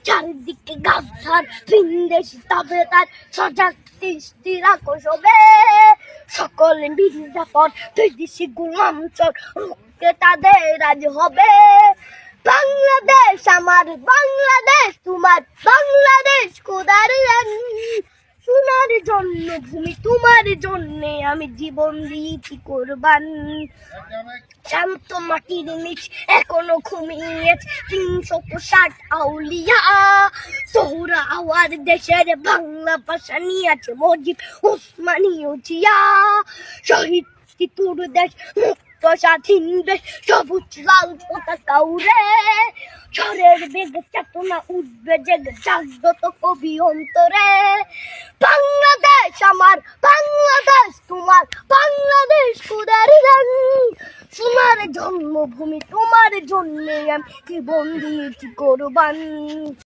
চারিদিকে গাছার বিন্দেশ তবে তার সজাগ দৃষ্টি রাখো সবে সকলে মির্জাফর বিদেশি গোলাম চোর রুখতে তাদের আজ হবে। বাংলাদেশ আমার বাংলাদেশ তোমার বাংলাদেশ খোদার সোনার জন্মভূমি তোমার জন্যে আমি জীবন দিয়েছি কোরবান। শান্ত মাটির নিচ এখনো ঘুমিয়ে 360 আউলিয়া সোহরা আওয়ার দেশের বাংলা ভাষা নিয়ে আছে মজিদ উসমানীয় জিয়া শহীদ তোর দেশ মুক্ত স্বাধীন দেশ সবুজ লাল পতাকা উড়ে ঝড়ের বেগে চেতনা উঠবে জেগে জাগ্রত কবি অন্তরে। বাংলাদেশ আমার বাংলাদেশ তোমার বাংলাদেশ খোদার সোনার জন্মভূমি তোমার জন্যে আমি জীবন দিয়েছি কোরবান।